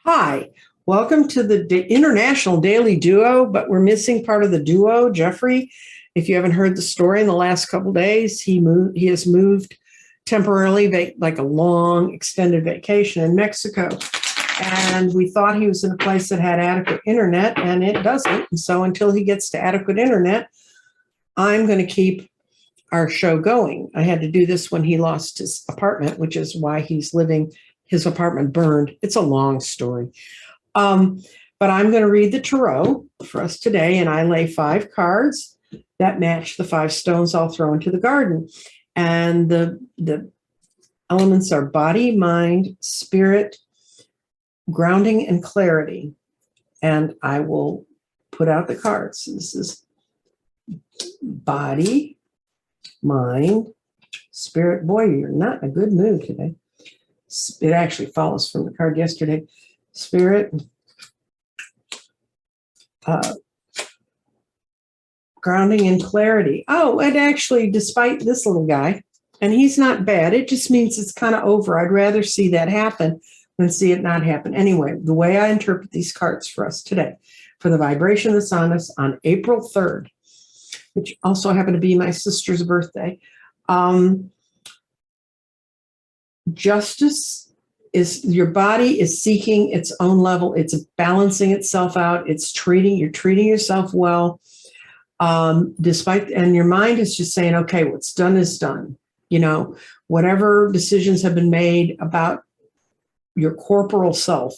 Hi, welcome to the International Daily Duo, but we're missing part of the duo, Jeffrey. If you haven't heard the story in the last couple days, he has moved temporarily, like a long extended vacation in Mexico. And we thought he was in a place that had adequate internet, and it doesn't. And so until he gets to adequate internet, I'm going to keep our show going. I had to do this when he lost his apartment, which is why his apartment burned. It's a long story. But I'm going to read the tarot for us today, and I lay 5 cards that match the 5 stones I'll throw into the garden. And the elements are body, mind, spirit, grounding, and clarity. And I will put out the cards. This is body, mind, spirit. Boy, you're not in a good mood today. It actually follows from the card yesterday. Spirit, grounding, and clarity. Oh, and actually, despite this little guy, and he's not bad, it just means it's kind of over. I'd rather see that happen than see it not happen. Anyway, the way I interpret these cards for us today, for the vibration that's on us on April 3rd, which also happened to be my sister's birthday. Justice is your body is seeking its own level. It's balancing itself out. You're treating yourself well. And your mind is just saying, okay, what's done is done. Whatever decisions have been made about your corporal self,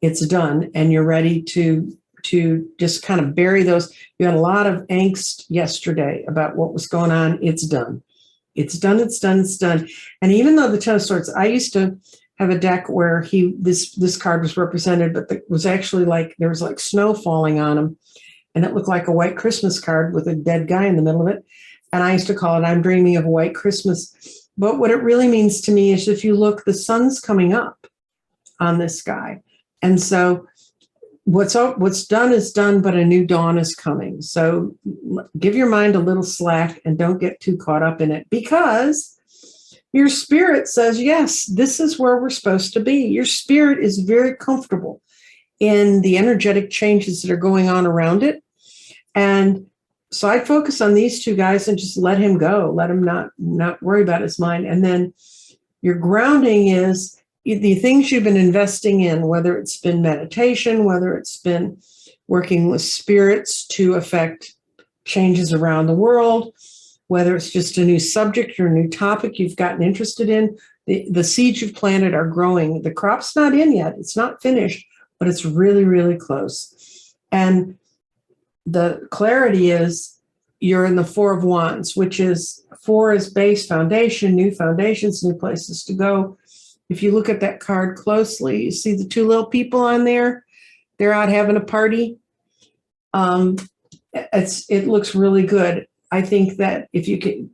it's done. And you're ready to just kind of bury those. You had a lot of angst yesterday about what was going on. It's done. It's done. It's done. It's done. And even though the Ten of Swords, I used to have a deck where this card was represented, but it was actually there was like snow falling on him, and it looked like a white Christmas card with a dead guy in the middle of it. And I used to call it, I'm dreaming of a white Christmas. But what it really means to me is if you look, the sun's coming up on this guy. And so what's done is done, but a new dawn is coming. So give your mind a little slack and don't get too caught up in it, because your spirit says, yes, this is where we're supposed to be. Your spirit is very comfortable in the energetic changes that are going on around it. And so I'd focus on these 2 guys and just let him go. Let him not worry about his mind. And then your grounding is the things you've been investing in, whether it's been meditation, whether it's been working with spirits to affect changes around the world, whether it's just a new subject or a new topic you've gotten interested in, the seeds you've planted are growing. The crop's not in yet. It's not finished, but it's really, really close. And the clarity is you're in the 4 of Wands, which is 4 is base, foundation, new foundations, new places to go. If you look at that card closely, you see the 2 little people on there. They're out having a party. It looks really good. I think that if you can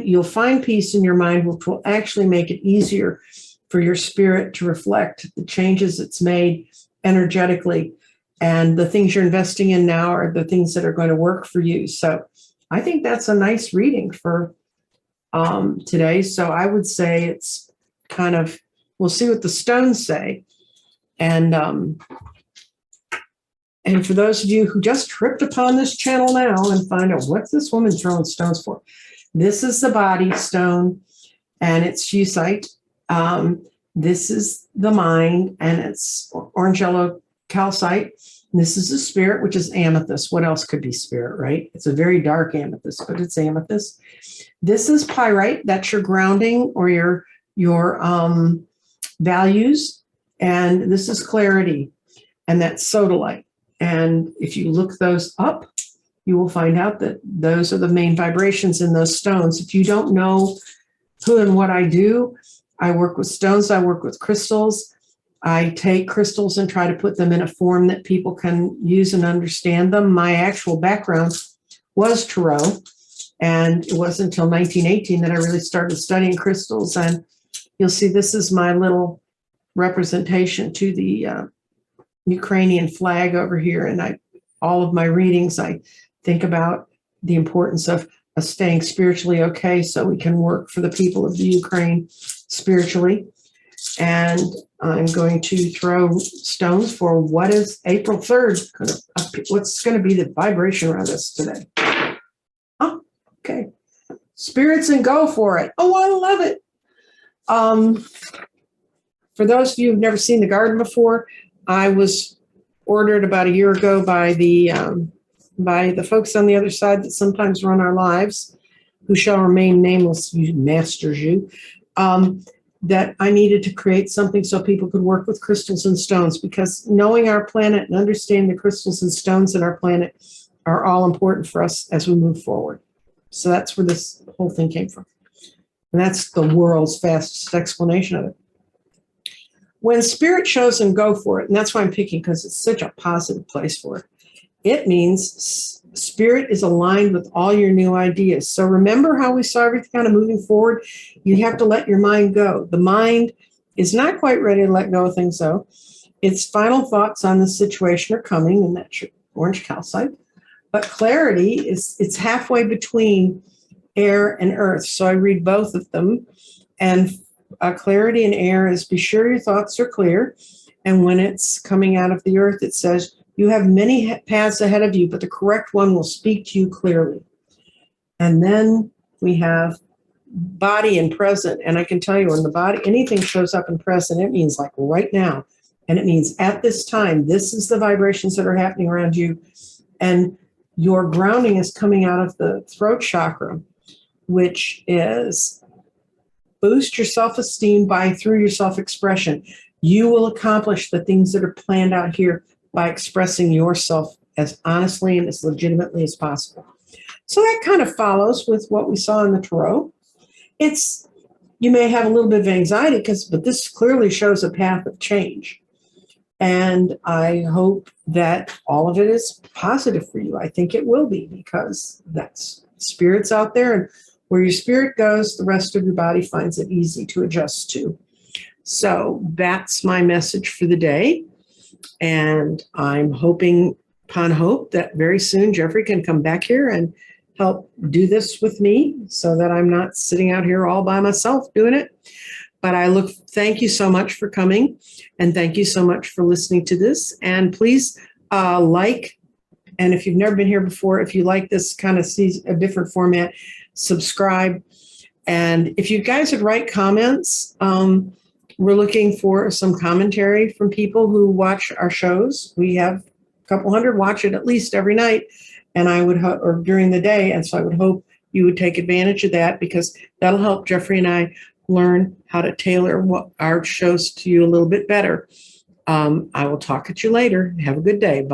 you'll find peace in your mind, which will actually make it easier for your spirit to reflect the changes it's made energetically. And the things you're investing in now are the things that are going to work for you. So I think that's a nice reading for today. So I would say it's kind of, we'll see what the stones say. And for those of you who just tripped upon this channel now and find out what's this woman throwing stones for, this is the body stone, and it's fusite. This is the mind, and it's orange yellow calcite. This is the spirit, which is amethyst. What else could be spirit, right? It's a very dark amethyst, but it's amethyst. This is pyrite. That's your grounding or your values. And this is clarity, and that's sodalite. And if you look those up, you will find out that those are the main vibrations in those stones. If you don't know who and what I do, I work with stones. I work with crystals. I take crystals and try to put them in a form that people can use and understand them. My actual background was tarot, and it wasn't until 1918 that I really started studying crystals. And you'll see this is my little representation to the Ukrainian flag over here. And all of my readings, I think about the importance of us staying spiritually okay so we can work for the people of the Ukraine spiritually. And I'm going to throw stones for what is April 3rd. What's going to be the vibration around us today? Oh, okay. Spirits and go for it. Oh, I love it. For those of you who've never seen the garden before, I was ordered about a year ago by the folks on the other side that sometimes run our lives, who shall remain nameless, you masters you, that I needed to create something so people could work with crystals and stones, because knowing our planet and understanding the crystals and stones in our planet are all important for us as we move forward. So that's where this whole thing came from. And that's the world's fastest explanation of it. When spirit shows them, go for it. And that's why I'm picking, because it's such a positive place for it. It means spirit is aligned with all your new ideas. So remember how we saw everything kind of moving forward? You have to let your mind go. The mind is not quite ready to let go of things, though. Its final thoughts on the situation are coming, and that's your orange calcite. But clarity it's halfway between air and earth. So I read both of them. And clarity in air is be sure your thoughts are clear. And when it's coming out of the earth, it says, you have many paths ahead of you, but the correct one will speak to you clearly. And then we have body and present. And I can tell you, when the body, anything shows up in present, it means like right now. And it means at this time, this is the vibrations that are happening around you. And your grounding is coming out of the throat chakra, which is boost your self-esteem through your self-expression. You will accomplish the things that are planned out here by expressing yourself as honestly and as legitimately as possible. So that kind of follows with what we saw in the tarot. You may have a little bit of anxiety, but this clearly shows a path of change. And I hope that all of it is positive for you. I think it will be, because that's spirits out there, and where your spirit goes, the rest of your body finds it easy to adjust to. So that's my message for the day. And I'm hoping upon hope that very soon Jeffrey can come back here and help do this with me, so that I'm not sitting out here all by myself doing it. But thank you so much for coming, and thank you so much for listening to this. And please like, and if you've never been here before, if you like this kind of a different format, subscribe. And if you guys would write comments, we're looking for some commentary from people who watch our shows. We have a couple hundred watch it at least every night, and or during the day. And so I would hope you would take advantage of that, because that'll help Jeffrey and I learn how to tailor our shows to you a little bit better. I will talk at you later. Have a good day. Bye.